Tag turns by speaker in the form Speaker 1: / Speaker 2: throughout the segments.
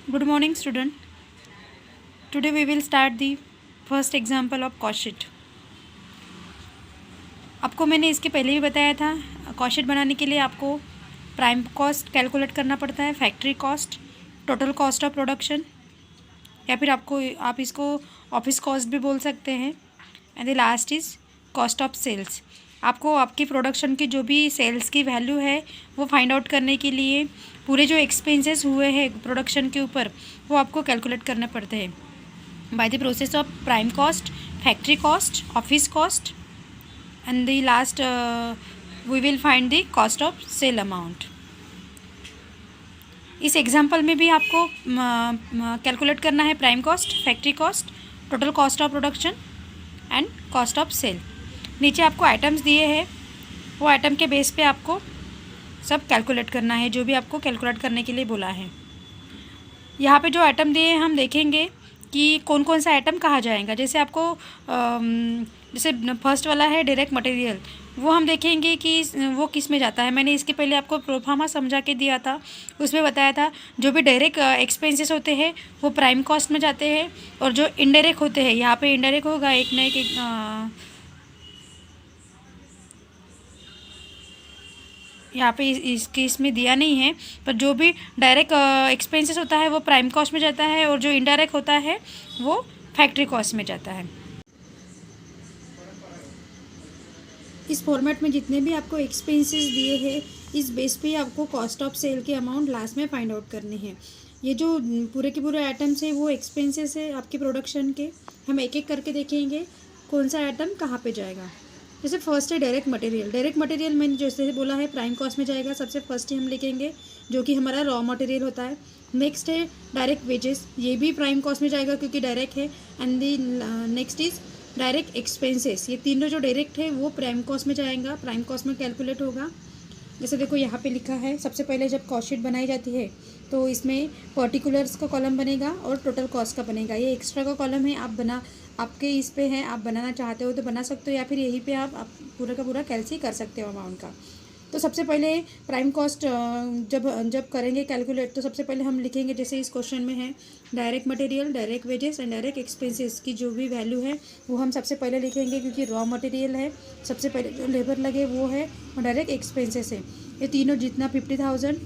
Speaker 1: Good morning, student. Today we will start the first example of cost sheet. आपको मैंने इसके पहले भी बताया था, कॉस्ट शीट बनाने के लिए आपको प्राइम कॉस्ट कैलकुलेट करना पड़ता है, factory cost, total cost of production, या फिर आप इसको ऑफिस कॉस्ट भी बोल सकते हैं, and the last is cost of sales. आपको आपकी प्रोडक्शन की जो भी सेल्स की वैल्यू है वो फाइंड आउट करने के लिए पूरे जो एक्सपेंसेस हुए हैं प्रोडक्शन के ऊपर वो आपको कैलकुलेट करने पड़ते हैं by the process of prime cost, factory cost, office cost, and the last we will find the cost of sale amount. इस एग्जाम्पल में भी आपको कैलकुलेट करना है prime cost, factory cost, total cost of production and cost of sale. नीचे आपको items दिए हैं, वो आइटम के बेस पे आपको सब कैलकुलेट करना है, जो भी आपको कैलकुलेट करने के लिए बोला है। यहाँ पे जो आइटम दिए हैं हम देखेंगे कि कौन कौन सा आइटम कहाँ जाएगा। जैसे आपको जैसे फर्स्ट वाला है डायरेक्ट मटेरियल, वो हम देखेंगे कि वो किस में जाता है। मैंने इसके पहले आपको प्रोफार्मा समझा के दिया था, उसमें बताया था जो भी डायरेक्ट एक्सपेंसेस होते हैं वो प्राइम कॉस्ट में जाते हैं, और जो इनडायरेक्ट होते हैं, यहाँ पे इनडायरेक्ट होगा एक ना एक यहाँ पे इसके इसमें दिया नहीं है, पर जो भी डायरेक्ट एक्सपेंसेस होता है वो प्राइम कॉस्ट में जाता है, और जो इनडायरेक्ट होता है वो फैक्ट्री कॉस्ट में जाता है। इस फॉर्मेट में जितने भी आपको एक्सपेंसेस दिए हैं, इस बेस पे आपको कॉस्ट ऑफ सेल के अमाउंट लास्ट में फाइंड आउट करने हैं। ये जो पूरे के पूरे आइटम्स है वो एक्सपेंसेस है आपके प्रोडक्शन के। हम एक एक करके देखेंगे कौन सा आइटम कहाँ पे जाएगा। जैसे फर्स्ट है डायरेक्ट मटेरियल। डायरेक्ट मटेरियल मैंने जैसे बोला है प्राइम कॉस्ट में जाएगा, सबसे फर्स्ट ही हम लिखेंगे, जो कि हमारा रॉ मटेरियल होता है। नेक्स्ट है डायरेक्ट वेजेस, ये भी प्राइम कॉस्ट में जाएगा क्योंकि डायरेक्ट है। And the next is direct expenses, ये तीनों जो डायरेक्ट है वो प्राइम कॉस्ट में जाएगा, प्राइम कॉस्ट में कैलकुलेट होगा। जैसे देखो यहाँ पे लिखा है, सबसे पहले जब कॉस्ट शीट बनाई जाती है तो इसमें पर्टिकुलर्स का कॉलम बनेगा और टोटल कॉस्ट का बनेगा। ये एक्स्ट्रा का कॉलम है, आपके इस पे है, आप बनाना चाहते हो तो बना सकते हो, या फिर यहीं पे आप पूरा का पूरा कैलसी कर सकते हो अमाउंट का। तो सबसे पहले प्राइम कॉस्ट जब करेंगे कैलकुलेट, तो सबसे पहले हम लिखेंगे, जैसे इस क्वेश्चन में है direct material, direct wages and direct expenses की जो भी वैल्यू है वो हम सबसे पहले लिखेंगे, क्योंकि रॉ मटेरियल है, सबसे पहले जो लेबर लगे वो है, और डायरेक्ट एक्सपेंसेस है। ये तीनों जितना 50,000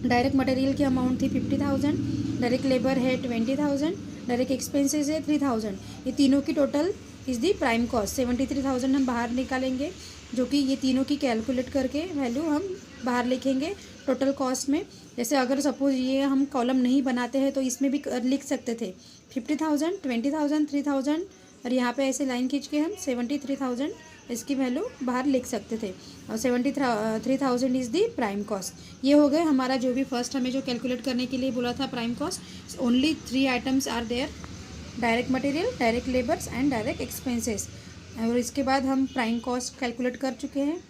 Speaker 1: डायरेक्ट मटेरियल की अमाउंट थी 50,000, डायरेक्ट लेबर है 20,000, डायरेक्ट एक्सपेंसेस है 3,000, ये तीनों की total is the prime cost 73,000 हम बाहर निकालेंगे, जो कि ये तीनों की कैलकुलेट करके वैल्यू हम बाहर लिखेंगे टोटल कॉस्ट में। जैसे अगर सपोज ये हम कॉलम नहीं बनाते हैं तो इसमें भी लिख सकते थे 50,000, 20,000, 3,000, और यहाँ पे ऐसे लाइन खींच के हम 73,000 इसकी वैल्यू बाहर लिख सकते थे, और 73,000 इज़ दी प्राइम कॉस्ट। ये हो गए हमारा जो भी फर्स्ट हमें जो कैलकुलेट करने के लिए बोला था prime cost. Only 3 items are there, direct material, direct labours and direct expenses. और इसके बाद हम प्राइम कॉस्ट कैलकुलेट कर चुके हैं।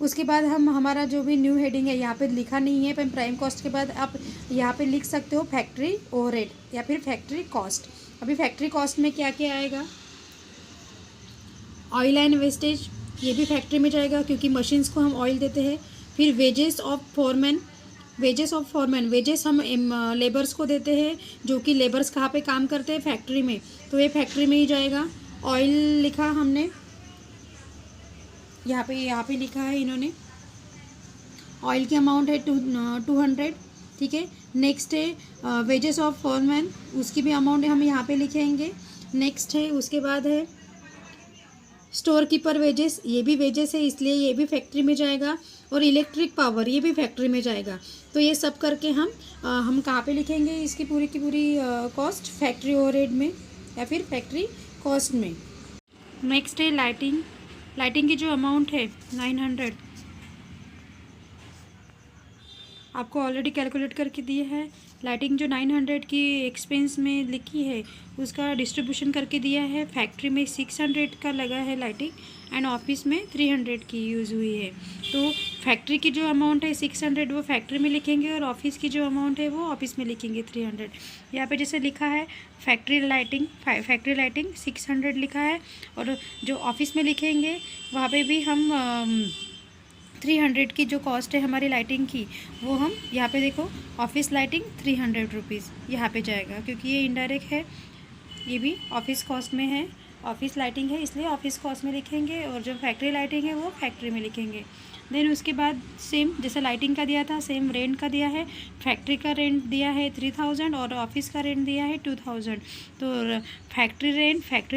Speaker 1: उसके बाद हम हमारा जो भी न्यू हेडिंग है, यहाँ पे लिखा नहीं है, पर प्राइम कॉस्ट के बाद आप यहाँ पे लिख सकते हो फैक्ट्री ओवरहेड या फिर फैक्ट्री कॉस्ट। अभी फैक्ट्री कॉस्ट में क्या क्या आएगा, ऑयल एंड वेस्टेज, ये भी फैक्ट्री में जाएगा क्योंकि मशीन्स को हम ऑयल देते हैं। फिर वेजेस ऑफ फोरमैन, वेजेस हम लेबर्स को देते हैं, जो कि लेबर्स कहाँ पे काम करते हैं, फैक्ट्री में, तो ये फैक्ट्री में ही जाएगा। ऑयल लिखा हमने, यहाँ पे लिखा है इन्होंने, ऑयल की अमाउंट है 200, ठीक है। नेक्स्ट है वेजेस ऑफ फोरमैन, उसकी भी अमाउंट हम यहाँ पे लिखेंगे। नेक्स्ट है, उसके बाद है स्टोर कीपर वेजेस, ये भी वेजेस है इसलिए ये भी फैक्ट्री में जाएगा। और इलेक्ट्रिक पावर, ये भी फैक्ट्री में जाएगा। तो ये सब करके हम कहाँ पे लिखेंगे इसकी पूरी की पूरी कॉस्ट, फैक्ट्री ओवरहेड में या फिर फैक्ट्री कॉस्ट में। नेक्स्ट है लाइटिंग की जो अमाउंट है 900, आपको ऑलरेडी कैलकुलेट करके दिए है। लाइटिंग जो 900 की एक्सपेंस में लिखी है उसका डिस्ट्रीब्यूशन करके दिया है। फैक्ट्री में 600 का लगा है लाइटिंग, एंड ऑफिस में 300 की यूज़ हुई है। तो फैक्ट्री की जो अमाउंट है 600 वो फैक्ट्री में लिखेंगे, और ऑफिस की जो अमाउंट है वो ऑफिस में लिखेंगे 300। यहाँ पे जैसे लिखा है फैक्ट्री लाइटिंग 600 लिखा है, और जो ऑफिस में लिखेंगे वहाँ पे भी हम 300 की जो कॉस्ट है हमारी लाइटिंग की, वो हम यहाँ पे देखो ऑफिस लाइटिंग 300 रुपीज़ यहाँ पे जाएगा, क्योंकि ये इनडायरेक्ट है, ये भी ऑफिस कॉस्ट में है, ऑफिस लाइटिंग है इसलिए ऑफिस कॉस्ट में लिखेंगे, और जो फैक्ट्री लाइटिंग है वो फैक्ट्री में लिखेंगे। देन उसके बाद सेम जैसे लाइटिंग का दिया था सेम रेंट का दिया है, फैक्ट्री का रेंट दिया है 3000 और ऑफिस का रेंट दिया है 2000। तो फैक्ट्री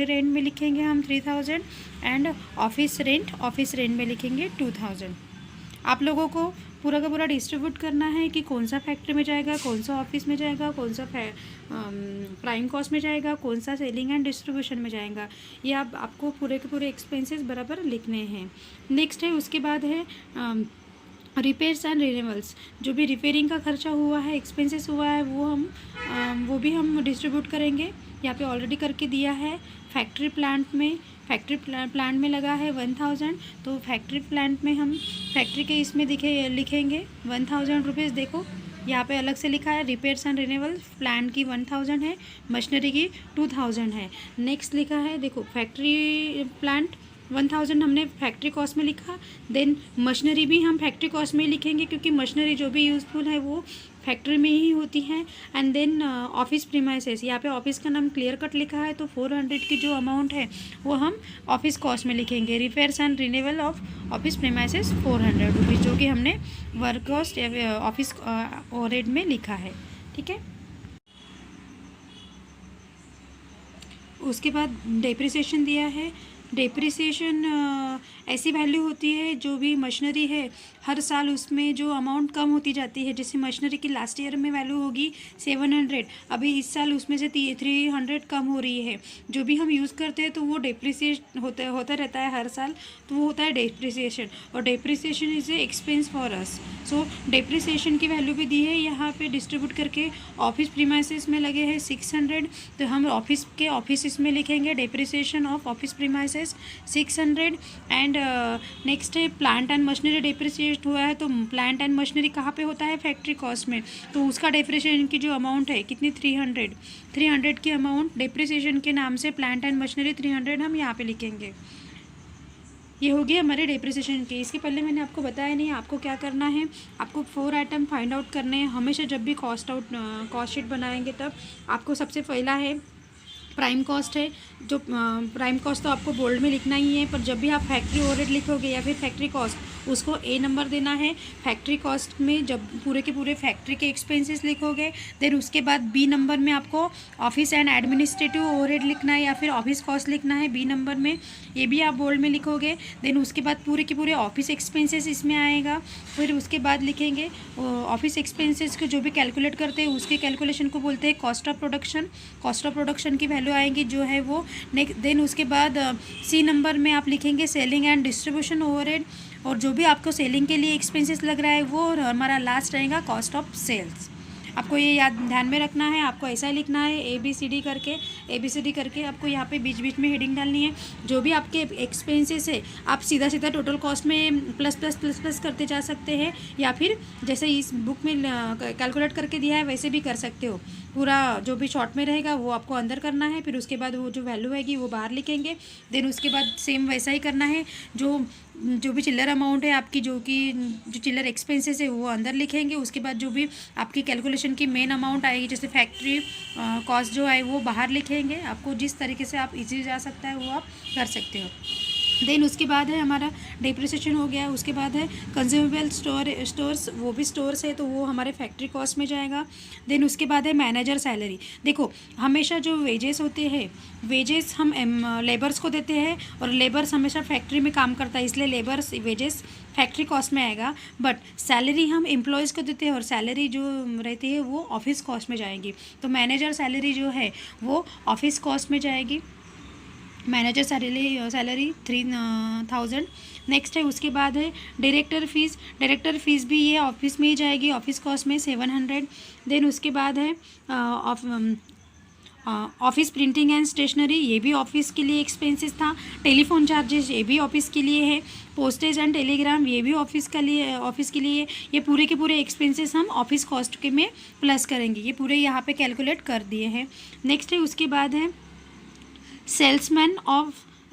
Speaker 1: रेंट में लिखेंगे हम 3000 एंड ऑफिस रेंट में लिखेंगे 2000। आप लोगों को पूरा का पूरा डिस्ट्रीब्यूट करना है कि कौन सा फैक्ट्री में जाएगा, कौन सा ऑफिस में जाएगा, कौन सा प्राइम कॉस्ट में जाएगा, कौन सा सेलिंग एंड डिस्ट्रीब्यूशन में जाएगा। ये आपको पूरे के पूरे एक्सपेंसेस बराबर लिखने हैं। नेक्स्ट है उसके बाद है रिपेयर्स एंड रिन्यूअल्स। जो भी रिपेयरिंग का खर्चा हुआ है, एक्सपेंसेस हुआ है, वो भी हम डिस्ट्रीब्यूट करेंगे। यहाँ पे ऑलरेडी करके दिया है। फैक्ट्री प्लांट में लगा है 1000, तो फैक्ट्री प्लांट में हम फैक्ट्री के इसमें लिखेंगे 1000 रुपीज़। देखो यहाँ पे अलग से लिखा है, रिपेयर्स एंड रिन्यूअल प्लांट की 1000 है, मशीनरी की 2000 है। नेक्स्ट लिखा है देखो फैक्ट्री प्लांट 1000 हमने फैक्ट्री कॉस्ट में लिखा। देन मशीनरी भी हम फैक्ट्री कॉस्ट में ही लिखेंगे, क्योंकि मशीनरी जो भी यूज़फुल है वो फैक्ट्री में ही होती है। एंड देन ऑफिस प्रीमाइसेस, यहाँ पे ऑफिस का नाम क्लियर कट लिखा है, तो 400 की जो अमाउंट है वो हम ऑफिस कॉस्ट में लिखेंगे। Repairs and renewal of office premises 400 rupees, जो कि हमने वर्क कॉस्ट ऑफिस ओवरहेड में लिखा है। ठीक है। उसके बाद डेप्रिसिएशन दिया है। डेप्रिसिएशन ऐसी वैल्यू होती है, जो भी मशीनरी है हर साल उसमें जो अमाउंट कम होती जाती है। जैसे मशीनरी की लास्ट ईयर में वैल्यू होगी 700, अभी इस साल उसमें से 300 कम हो रही है। जो भी हम यूज़ करते हैं तो वो डेप्रिसिएट होता रहता है हर साल, तो वो होता है डेप्रिसिएशन। और depreciation is a expense for us. So depreciation की वैल्यू भी दी है यहाँ पे डिस्ट्रीब्यूट करके। ऑफिस प्रीमाइसेस में लगे हैं 600, तो हम ऑफिस में लिखेंगे depreciation of office premises 600। And next है प्लांट एंड मशीनरी डेप्रिसिएट हुआ है, तो प्लांट एंड मशीनरी कहाँ पे होता है, फैक्ट्री कॉस्ट में, तो उसका डेप्रिसिएशन की जो अमाउंट है कितनी 300 की अमाउंट डेप्रिसिएशन के नाम से प्लांट एंड मशीनरी 300 हम यहाँ पे लिखेंगे। ये हो गया हमारे डेप्रिसिएशन की। इसके पहले मैंने आपको बताया नहीं आपको क्या करना है। आपको 4 आइटम फाइंड आउट करने हैं हमेशा। जब भी कॉस्ट शीट बनाएंगे तब आपको सबसे पहला है प्राइम कॉस्ट है। जो प्राइम कॉस्ट तो आपको बोल्ड में लिखना ही है, पर जब भी आप फैक्ट्री ओवरहेड लिखोगे या फिर फैक्ट्री कॉस्ट, उसको ए नंबर देना है। फैक्ट्री कॉस्ट में जब पूरे के पूरे फैक्ट्री के एक्सपेंसेस लिखोगे, देन उसके बाद बी नंबर में आपको ऑफिस एंड एडमिनिस्ट्रेटिव ओवरहेड लिखना है या फिर ऑफिस कॉस्ट लिखना है बी नंबर में, ये भी आप बोल्ड में लिखोगे। देन उसके बाद पूरे के पूरे ऑफिस एक्सपेंसेस इसमें आएगा। फिर उसके बाद लिखेंगे ऑफिस एक्सपेंसेस को जो भी कैलकुलेट करते हैं उसके कैलकुलेशन को बोलते हैं cost of production. Cost of production की वैल्यू आएगी जो है वो देन उसके बाद सी नंबर में आप लिखेंगे सेलिंग एंड डिस्ट्रीब्यूशन ओवरहेड, और जो भी आपको सेलिंग के लिए एक्सपेंसेस लग रहा है वो, और हमारा लास्ट रहेगा कॉस्ट ऑफ सेल्स। आपको ये ध्यान में रखना है। आपको ऐसा ही लिखना है ए बी सी डी करके आपको यहाँ पे बीच बीच में हेडिंग डालनी है। जो भी आपके एक्सपेंसेस है आप सीधा सीधा टोटल कॉस्ट में प्लस करते जा सकते हैं, या फिर जैसे इस बुक में कैलकुलेट करके दिया है वैसे भी कर सकते हो। पूरा जो भी शॉर्ट में रहेगा वो आपको अंदर करना है, फिर उसके बाद वो जो वैल्यू आएगी वो बाहर लिखेंगे। देन उसके बाद सेम वैसा ही करना है। जो भी चिल्लर अमाउंट है आपकी, जो चिल्लर एक्सपेंसेस है वो अंदर लिखेंगे। उसके बाद जो भी आपकी कैलकुलेशन की मेन अमाउंट आएगी, जैसे फैक्ट्री कॉस्ट जो है वो बाहर लिखेंगे। आपको जिस तरीके से आप इजी जा सकता है वो आप कर सकते हो। देन उसके बाद है हमारा डेप्रिसिएशन हो गया। उसके बाद है कंज्यूमेबल स्टोर्स, वो भी स्टोर्स है तो वो हमारे फैक्ट्री कॉस्ट में जाएगा। देन उसके बाद है मैनेजर सैलरी। देखो हमेशा जो वेजेस होते हैं, वेजेस हम लेबर्स को देते हैं, और लेबर्स हमेशा फैक्ट्री में काम करता है, इसलिए लेबर्स वेजेस फैक्ट्री कॉस्ट में आएगा। बट सैलरी हम एम्प्लॉयज़ को देते हैं, और सैलरी जो रहती है वो ऑफिस कॉस्ट में जाएगी। तो मैनेजर सैलरी जो है वो ऑफिस कॉस्ट में जाएगी। Manager salary 3000। नेक्स्ट है उसके बाद है डायरेक्टर फ़ीस भी ये ऑफिस में ही जाएगी, ऑफिस कॉस्ट में 700। देन उसके बाद है ऑफिस प्रिंटिंग एंड स्टेशनरी, ये भी ऑफिस के लिए एक्सपेंसेस था। टेलीफोन चार्जेस ये भी ऑफिस के लिए है। पोस्टेज एंड टेलीग्राम ये भी ऑफिस के लिए। ये पूरे के पूरे एक्सपेंसेस हम ऑफिस कॉस्ट के में प्लस करेंगे। ये पूरे यहाँ पे कैलकुलेट कर दिए हैं। नेक्स्ट है उसके बाद है salesman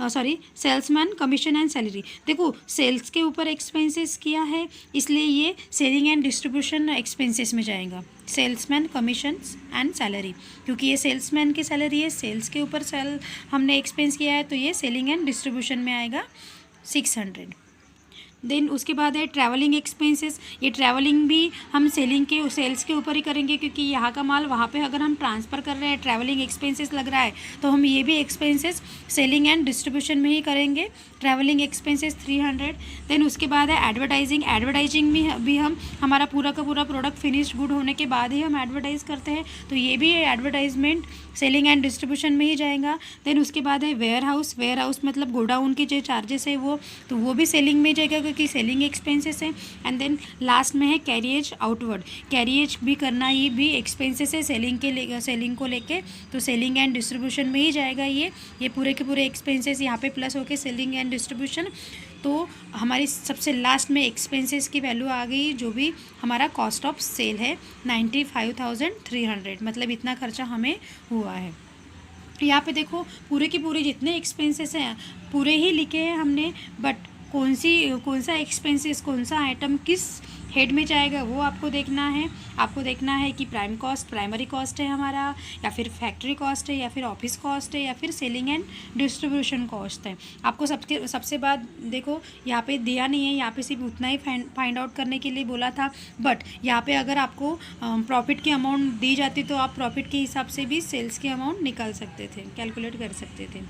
Speaker 1: sorry, salesman commission and salary. देखो सेल्स के ऊपर एक्सपेंसेस किया है, इसलिए ये सेलिंग एंड डिस्ट्रीब्यूशन एक्सपेंसेस में जाएगा, सेल्समैन कमीशन एंड सैलरी, क्योंकि ये सेल्समैन की सैलरी है, सेल्स के ऊपर सेल हमने एक्सपेंस किया है, तो ये सेलिंग एंड डिस्ट्रीब्यूशन में आएगा 600। देन उसके बाद है ट्रैवलिंग एक्सपेंसेस। ये ट्रैवलिंग भी हम सेल्स के ऊपर ही करेंगे, क्योंकि यहाँ का माल वहाँ पे अगर हम ट्रांसफ़र कर रहे हैं, ट्रैवलिंग एक्सपेंसेस लग रहा है, तो हम ये भी एक्सपेंसेस सेलिंग एंड डिस्ट्रीब्यूशन में ही करेंगे, ट्रैवलिंग एक्सपेंसेस 300। देन उसके बाद है एडवर्टाइजिंग भी हम हमारा पूरा का पूरा प्रोडक्ट फिनिश्ड गुड होने के बाद ही हम एडवर्टाइज़ करते हैं, तो ये भी एडवर्टाइजमेंट सेलिंग एंड डिस्ट्रीब्यूशन में ही जाएगा। देन उसके बाद है वेयर हाउस मतलब गोडाउन के जो चार्जेस है वो भी सेलिंग में जाएगा, क्योंकि सेलिंग एक्सपेंसेस है। एंड देन लास्ट में है कैरिएज आउटवर्ड, कैरिएज भी करना, ये भी एक्सपेंसेस है सेलिंग को लेके, तो सेलिंग एंड डिस्ट्रीब्यूशन में ही जाएगा ये पूरे के पूरे एक्सपेंसेस यहाँ पे प्लस होके सेलिंग एंड डिस्ट्रीब्यूशन। तो हमारी सबसे लास्ट में एक्सपेंसेस की वैल्यू आ गई, जो भी हमारा कॉस्ट ऑफ सेल है 95,300, मतलब इतना खर्चा हमें हुआ है। यहाँ पे देखो पूरे के पूरे जितने एक्सपेंसेस हैं पूरे ही लिखे हैं हमने, बट कौन सा एक्सपेंसेस, कौन सा आइटम किस हेड में जाएगा वो आपको देखना है कि प्राइमरी कॉस्ट है हमारा, या फिर फैक्ट्री कॉस्ट है, या फिर ऑफिस कॉस्ट है, या फिर सेलिंग एंड डिस्ट्रीब्यूशन कॉस्ट है। आपको सबसे बाद देखो यहाँ पे दिया नहीं है, यहाँ पे सिर्फ उतना ही फाइंड आउट करने के लिए बोला था, बट यहाँ पे अगर आपको प्रॉफिट की अमाउंट दी जाती तो आप प्रॉफिट के हिसाब से भी सेल्स की अमाउंट निकाल सकते थे, कैलकुलेट कर सकते थे।